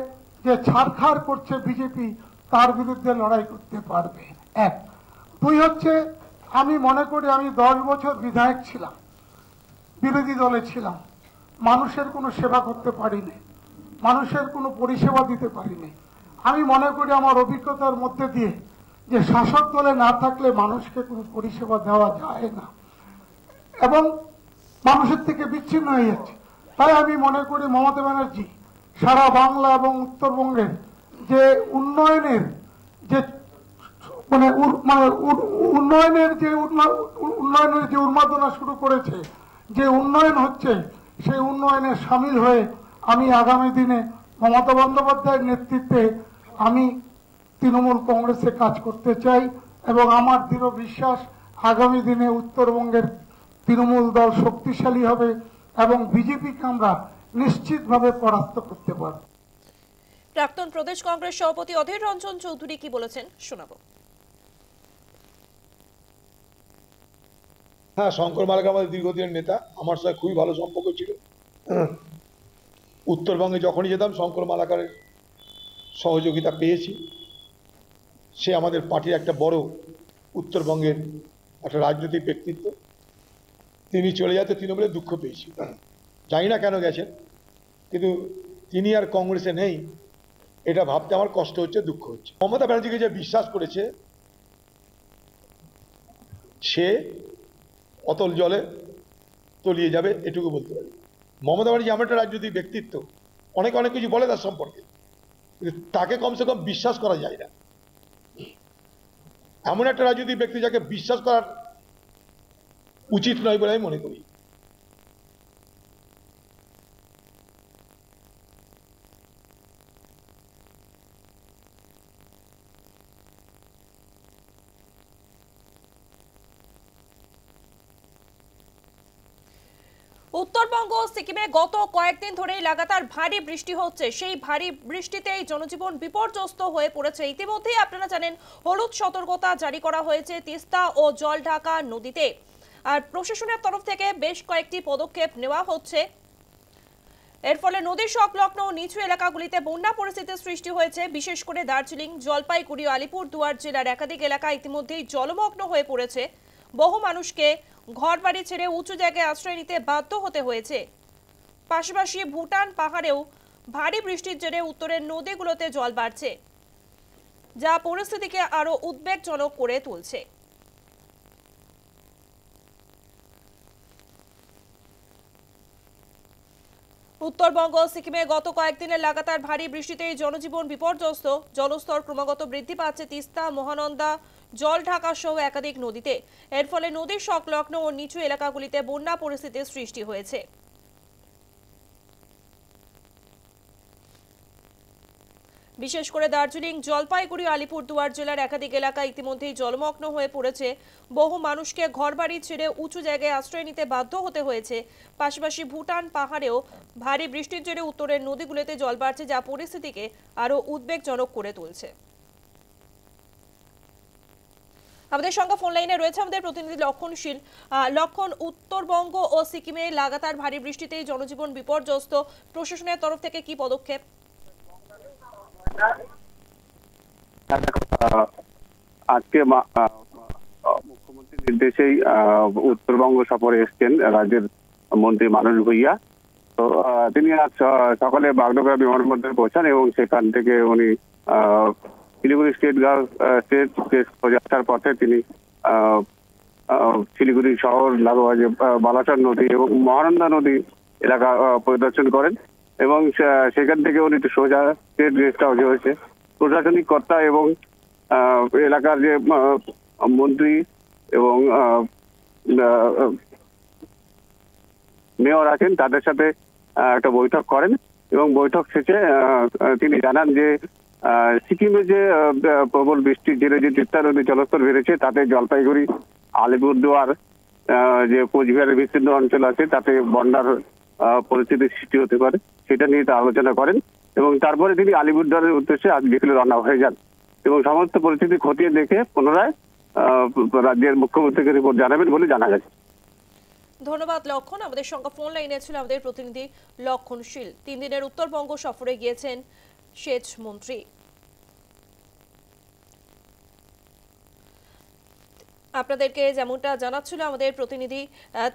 যে ছাড়খাড় করছে বিজেপি তার বিরুদ্ধে লড়াই করতে পারবে। এক। দুই হচ্ছে, আমি মনে করি আমি 10 বছর বিধায়ক ছিলাম, বিরোধী দলে ছিলাম, মানুষের কোনো সেবা করতে পারিনি, মানুষের কোনো পরিষেবা দিতে পারিনি। আমি মনে করি আমার অভিজ্ঞতার মধ্যে দিয়ে যে শাসক দলে না থাকলে মানুষকে কোনো পরিষেবা দেওয়া যায় না এবং মানুষের থেকে বিচ্ছিন্ন হয়ে যাচ্ছে। তাই আমি মনে করি মমতা ব্যানার্জি সারা বাংলা এবং উত্তরবঙ্গের যে উন্নয়নের যে উন্নয়নের যে উন্মাদনা শুরু করেছে, যে উন্নয়ন হচ্ছে, সেই উন্নয়নে সামিল হয়ে আমি আগামী দিনে মমতা বন্দ্যোপাধ্যায়ের নেতৃত্বে আমি তৃণমূল কংগ্রেসে কাজ করতে চাই এবং আমার দৃঢ় বিশ্বাস আগামী দিনে উত্তরবঙ্গের তৃণমূল দল শক্তিশালী হবে এবং বিজেপিকে আমরা নিশ্চিতভাবে পরাস্ত করতে পারব। প্রাক্তন প্রদেশ কংগ্রেস সভাপতি অধীর রঞ্জন চৌধুরী কি বলেছেন শোনাবো। হ্যাঁ, শঙ্কর মালাকা আমাদের দীর্ঘদিনের নেতা, আমার সাথে খুবই ভালো সম্পর্ক ছিল। উত্তরবঙ্গে যখনই যেতাম শঙ্কর মালাকার সহযোগিতা পেয়েছি। সে আমাদের পার্টির একটা বড় উত্তরবঙ্গের একটা রাজনৈতিক ব্যক্তিত্ব। তিনি চলে যেতে তৃণমূলে দুঃখ পেয়েছি, জানি না কেন গেছেন, কিন্তু তিনি আর কংগ্রেসে নেই এটা ভাবতে আমার কষ্ট হচ্ছে, দুঃখ হচ্ছে। মমতা ব্যানার্জিকে যে বিশ্বাস করেছে সে অতল জলে তলিয়ে যাবে এটুকু বলতে পারি। মমতা ব্যানার্জি এমন একটা রাজনৈতিক ব্যক্তিত্ব, অনেক অনেক কিছু বলে তার সম্পর্কে, কিন্তু তাকে কমসে কম বিশ্বাস করা যায় না। এমন একটা রাজনৈতিক ব্যক্তি যাকে বিশ্বাস করার উচিত নয় বলে আমি মনে করি। উত্তরবঙ্গ ও সিকিমে গত কয়েকদিন ধরেই লাগাতার ভারী বৃষ্টি হচ্ছে। সেই ভারী বৃষ্টিতেই জনজীবন বিপর্যস্ত হয়ে পড়েছে। ইতিমধ্যেই আপনারা জানেন হলুদ সতর্কতা জারি করা হয়েছে তিস্তা ও জলঢাকা নদীতে। আর প্রশাসনের তরফ থেকে বেশ কয়েকটি পদক্ষেপ নেওয়া হচ্ছে। এর ফলে নদীর সংলগ্ন নিচু এলাকাগুলিতে বন্যা পরিস্থিতির সৃষ্টি হয়েছে। বিশেষ করে দার্জিলিং, জলপাইগুড়ি, আলিপুরদুয়ার জেলার একাধিক এলাকা ইতিমধ্যেই জলমগ্ন হয়ে পড়েছে। বহু মানুষকে ঘরবাড়ি ছেড়ে উঁচু জায়গায় আশ্রয় নিতে বাধ্য হতে হয়েছে। পাশাপাশি ভুটান পাহাড়েও ভারী বৃষ্টির জেরে উত্তরের নদীগুলোতে জল বাড়ছে, যা পরিস্থিতিকে আরো উদ্বেগজনক করে তুলছে। উত্তরবঙ্গ ও সিকিমে গত কয়েকদিনের লাগাতার ভারী বৃষ্টিতেই জনজীবন বিপর্যস্ত। জলস্তর ক্রমাগত বৃদ্ধি পাচ্ছে তিস্তা, মহানন্দা, জলঢাকা সহ একাধিক নদীতে। এর ফলে নদীর সংলগ্ন ও নিচু এলাকাগুলিতে বন্যা পরিস্থিতির সৃষ্টি হয়েছে। বিশেষ করে দার্জিলিং, জলপাইগুড়ি, আলিপুরদুয়ার জেলার একাধিক এলাকা ইতিমধ্যেই জলমগ্ন হয়ে পড়েছে। বহু মানুষকে ঘরবাড়ি ছেড়ে উঁচু জায়গায় আশ্রয় নিতে বাধ্য হতে হয়েছে। পাশাপাশি ভুটান পাহাড়েও ভারী বৃষ্টির জেরে উত্তরের নদীগুলোতে জল বাড়ছে, যা পরিস্থিতিকে আরো উদ্বেগজনক করে তুলছে। আমাদের সঙ্গে ফোন লাইনে রয়েছে আমাদের প্রতিনিধি লক্ষণ শীল। লক্ষণ, উত্তরবঙ্গ ও সিকিমে লাগাতার ভারী বৃষ্টিতেই জনজীবন বিপর্যস্ত। প্রশাসনের তরফ থেকে কি পদক্ষেপ? আজকে মুখ্যমন্ত্রীর নির্দেশেই উত্তরবঙ্গ সফরে এসছেন রাজ্যের মন্ত্রী মানস ভুঁইয়া। তো তিনি আজ সকালে বাগডোগরা বিমানবন্দরে পৌঁছান এবং সেখান থেকে উনি শিলিগুড়ি স্টেট সোজা আসার পথে তিনি শিলিগুড়ি শহর লাগোয়া যে বালাসর নদী এবং মহানন্দা নদী এলাকা পরিদর্শন করেন এবং সেখান থেকে উনি সোজা স্টেট গেস্ট হাউসে হয়েছে প্রশাসনিক কর্তা এবং এলাকার যে মন্ত্রী এবং মেয়র আছেন তাদের সাথে একটা বৈঠক করেন এবং বৈঠক শেষে তিনি জানান যে সিকিমে যে প্রবল বৃষ্টির জেরে যে তিস্তা নদীর জলস্তর বেড়েছে তাতে জলপাইগুড়ি, আলিপুরদুয়ার যে কোচবিহারের বিস্তীর্ণ অঞ্চল আছে তাতে বন্যার পরিস্থিতির সৃষ্টি হতে পারে, সেটা নিয়ে তা আলোচনা করেন এবং তারপরে তিনি আলিপুরদুয়ারের উদ্দেশ্যে আজ বিকেলে রওনা হয়ে যান এবং সমস্ত পরিস্থিতি খতিয়ে দেখে পুনরায় রাজ্যের মুখ্যমন্ত্রীকে রিপোর্ট জানাবেন বলে জানা গেছে। ধন্যবাদ লক্ষণ। আমাদের সঙ্গে ফোন লাইনে ছিল আমাদের প্রতিনিধি লক্ষণ শীল। 3 দিনের উত্তরবঙ্গ সফরে গিয়েছেন সেচ মন্ত্রী। আপনাদেরকে যেমনটা জানাচ্ছিল আমাদের প্রতিনিধি,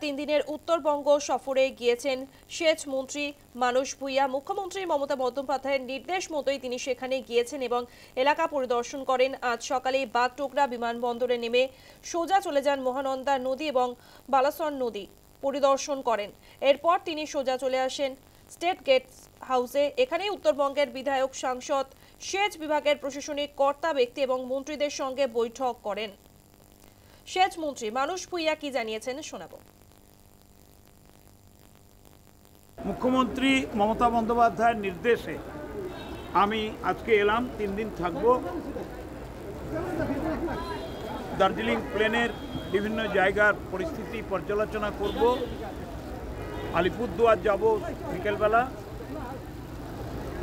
3 দিনের উত্তরবঙ্গ সফরে গিয়েছেন সেচ মন্ত্রী মানস ভুঁইয়া। মুখ্যমন্ত্রী মমতা বন্দ্যোপাধ্যায়ের নির্দেশ মতোই তিনি সেখানে গিয়েছেন এবং এলাকা পরিদর্শন করেন। আজ সকালে বাগডোগরা বিমানবন্দরে নেমে সোজা চলে যান মহানন্দা নদী এবং বালাসর নদী পরিদর্শন করেন। এরপর তিনি সোজা চলে আসেন স্টেট গেস্ট হাউসে। এখানেই উত্তরবঙ্গের বিধায়ক, সাংসদ, সেচ বিভাগের প্রশাসনিক কর্তা ব্যক্তি এবং মন্ত্রীদের সঙ্গে বৈঠক করেন। সেচ মন্ত্রী মানস ভুঁইয়া কি জানিয়েছেন শোনাবো। মুখ্যমন্ত্রী মমতা বন্দ্যোপাধ্যায়ের নির্দেশে আমি আজকে এলাম, 3 দিন থাকব। দার্জিলিং প্লেনের বিভিন্ন জায়গার পরিস্থিতি পর্যালোচনা করব। আলিপুরদুয়ার যাব বিকেলবেলা,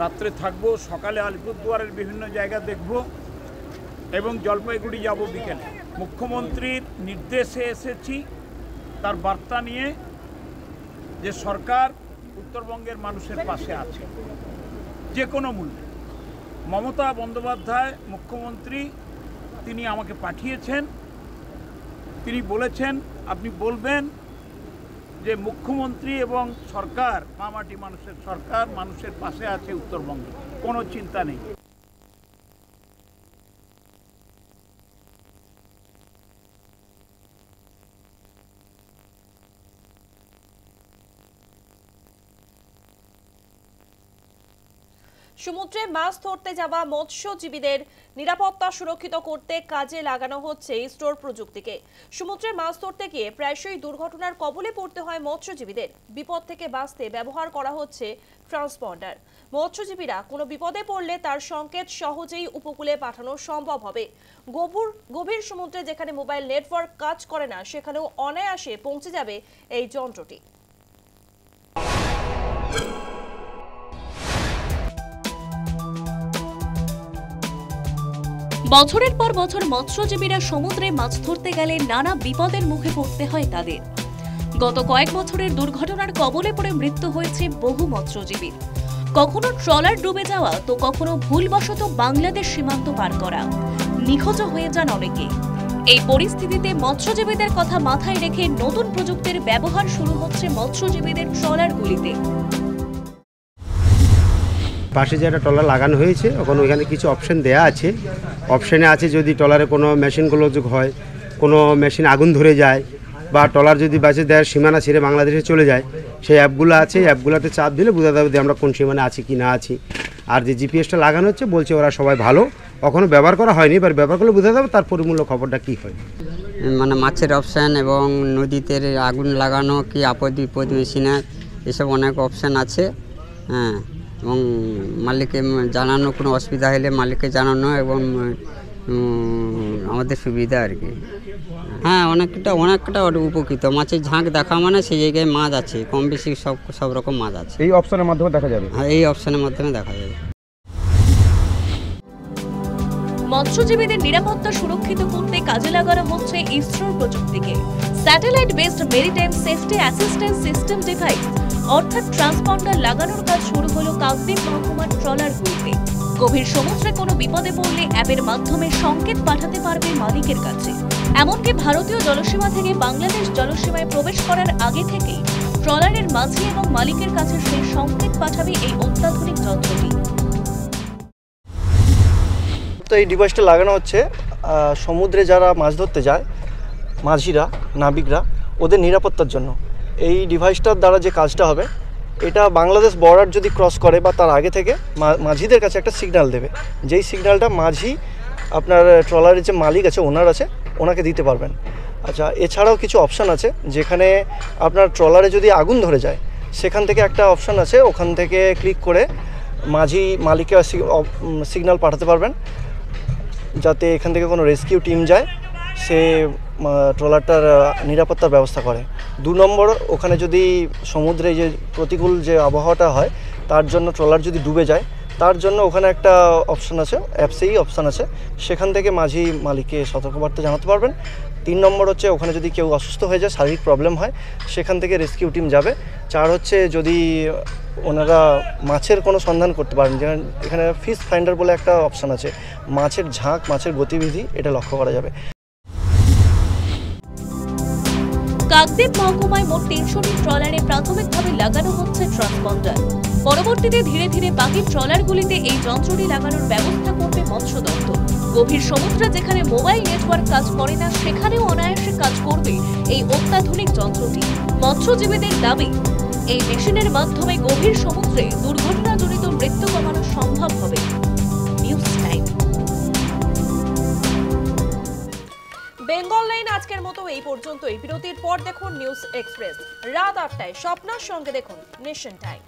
রাত্রে থাকব, সকালে আলিপুরদুয়ারের বিভিন্ন জায়গা দেখব এবং জলপাইগুড়ি যাব বিকেলে। মুখ্যমন্ত্রীর নির্দেশে এসেছি তার বার্তা নিয়ে যে সরকার উত্তরবঙ্গের মানুষের পাশে আছে যে কোনো মূল্যে। মমতা বন্দ্যোপাধ্যায় মুখ্যমন্ত্রী, তিনি আমাকে পাঠিয়েছেন, তিনি বলেছেন আপনি বলবেন যে মুখ্যমন্ত্রী এবং সরকার, মামাটি মানুষের সরকার, মানুষের পাশে আছে উত্তরবঙ্গে, কোনো চিন্তা নেই। সমুদ্রে মাছ ধরতে যাওয়া মৎস্যজীবীদের নিরাপত্তা সুরক্ষিত করতে কাজে লাগানো হচ্ছে ইসরোর প্রযুক্তিকে। সমুদ্রে মাছ ধরতে গিয়ে প্রায়শই দুর্ঘটনার কবলে পড়তে হয় মৎস্যজীবীদের। বিপদ থেকে বাঁচতে ব্যবহার করা হচ্ছে ট্রান্সপন্ডার। মৎস্যজীবীরা কোনো বিপদে পড়লে তার সংকেত সহজেই উপকূলে পাঠানো সম্ভব হবে। গভীর সমুদ্রে যেখানে মোবাইল নেটওয়ার্ক কাজ করে না, সেখানেও অনায়াসে পৌঁছে যাবে এই যন্ত্রটি। বছরের পর বছর মৎস্যজীবীরা সমুদ্রে মাছ ধরতে গেলে নানা বিপদের মুখে পড়তে হয় তাদের। গত কয়েক বছরের দুর্ঘটনার কবলে পড়ে মৃত্যু হয়েছে বহু মৎস্যজীবীর। কখনো ট্রলার ডুবে যাওয়া, তো কখনো ভুলবশত বাংলাদেশ সীমান্ত পার করা, নিখোঁজ হয়ে যান অনেকে। এই পরিস্থিতিতে মৎস্যজীবীদের কথা মাথায় রেখে নতুন প্রযুক্তির ব্যবহার শুরু হচ্ছে মৎস্যজীবীদের ট্রলারগুলিতে। পাশে যে একটা ট্রলার লাগানো হয়েছে, ওখানে কিছু অপশন দেয়া আছে। অপশানে আছে যদি ট্রলারে কোনো মেশিনগুলো যোগ হয়, কোনো মেশিন আগুন ধরে যায়, বা ট্রলার যদি বাঁচে দেয় সীমানা ছেড়ে বাংলাদেশে চলে যায়, সেই অ্যাপগুলো আছে। অ্যাপগুলোতে চাপ দিলে বোঝা যাবে যে আমরা কোন সীমানে আছি কি না আছি। আর যে জিপিএসটা লাগানো হচ্ছে বলছে ওরা সবাই ভালো, কখনো ব্যবহার করা হয়নি, এবার ব্যবহার করলে বোঝা যাবে তার পরিমূল্য খবরটা কী হয়। মানে মাছের অপশান এবং নদীতে আগুন লাগানো কি আপদ বিপদ মেশিনের, এসব অনেক অপশান আছে। হ্যাঁ, এবং মালিককে জানানো, কোনো অসুবিধা হলে মালিককে জানানো এবং আমাদের সুবিধা আর কি। হ্যাঁ, অনেকটা উপকৃত। মাছের ঝাঁক দেখা মানে সেই জায়গায় মাছ আছে, কম বেশি সব রকম মাছ আছে। এই অপশনের মাধ্যমে দেখা যাবে। হ্যাঁ, এই অপশনের মাধ্যমে দেখা যাবে। মৎস্যজীবীদের নিরাপত্তা সুরক্ষিত করতে কাজে লাগানো হচ্ছে ইসরোর প্রযুক্তিকে। Satellite based maritime safety assistance system device অর্থাৎ ট্রান্সপন্ডার লাগানোর কাজ শুরু হলো কাকদ্বীপ মহকুমার ট্রলারগুলিতে। গভীর সমুদ্রে কোনো বিপদে পড়লে অ্যাপের মাধ্যমে সংকেত পাঠাতে পারবে মালিকের কাছে। এমনকি ভারতীয় জলসীমা থেকে বাংলাদেশ জলসীমায় প্রবেশ করার আগে থেকেই ট্রলারের মাঝি এবং মালিকের কাছে সেই সংকেত পাঠাবে এই অত্যাধুনিক যন্ত্রটি। তো এই ডিভাইসটা লাগানো হচ্ছে সমুদ্রে যারা মাছ ধরতে যায়, মাঝিরা, নাবিকরা, ওদের নিরাপত্তার জন্য। এই ডিভাইসটার দ্বারা যে কাজটা হবে, এটা বাংলাদেশ বর্ডার যদি ক্রস করে বা তার আগে থেকে মাঝিদের কাছে একটা সিগন্যাল দেবে, যেই সিগন্যালটা মাঝি আপনার ট্রলারের যে মালিক আছে, ওনার আছে, ওনাকে দিতে পারবেন। আচ্ছা, এছাড়াও কিছু অপশান আছে, যেখানে আপনার ট্রলারে যদি আগুন ধরে যায়, সেখান থেকে একটা অপশান আছে, ওখান থেকে ক্লিক করে মাঝি মালিককে সিগন্যাল পাঠাতে পারবেন, যাতে এখান থেকে কোনো রেস্কিউ টিম যায়, সে ট্রলারটার নিরাপত্তার ব্যবস্থা করে। 2 নম্বর, ওখানে যদি সমুদ্রে যে প্রতিকূল যে আবহাওয়াটা হয়, তার জন্য ট্রলার যদি ডুবে যায়, তার জন্য ওখানে একটা অপশান আছে, অ্যাপসেই অপশান আছে, সেখান থেকে মাঝি মালিককে সতর্কবার্তা জানাতে পারবেন। 3 নম্বর হচ্ছে, ওখানে যদি কেউ অসুস্থ হয়ে যায়, শারীরিক প্রবলেম হয়, সেখান থেকে রেস্কিউ টিম যাবে। 4 হচ্ছে, যদি ওনারা মাছের কোনো সন্ধান করতে পারেন, যেখানে এখানে ফিশ ফাইন্ডার বলে একটা অপশান আছে, মাছের ঝাঁক, মাছের গতিবিধি এটা লক্ষ্য করা যাবে। কাকদ্বীপ মহকুমায় মোট 300টি ট্রলারে প্রাথমিকভাবে লাগানো হচ্ছে ট্রান্সপন্ডার। পরবর্তীতে ধীরে ধীরে বাকি ট্রলারগুলিতে এই যন্ত্রটি লাগানোর ব্যবস্থা করবে মৎস্য দপ্তর। গভীর সমুদ্রে যেখানে মোবাইল নেটওয়ার্ক কাজ করে না, সেখানেও অনায়াসে কাজ করবে এই অত্যাধুনিক যন্ত্রটি। মৎস্যজীবীদের দাবি, এই মেশিনের মাধ্যমে গভীর সমুদ্রে দুর্ঘটনাজনিত মৃত্যু কমানো সম্ভব হবে। News time. বেঙ্গল লাইন আজকের মতো এই পর্যন্তই। বিরতির পর দেখুন নিউজ এক্সপ্রেস। রাত 8টায় স্বপ্নার সঙ্গে দেখুন নেশন টাইম।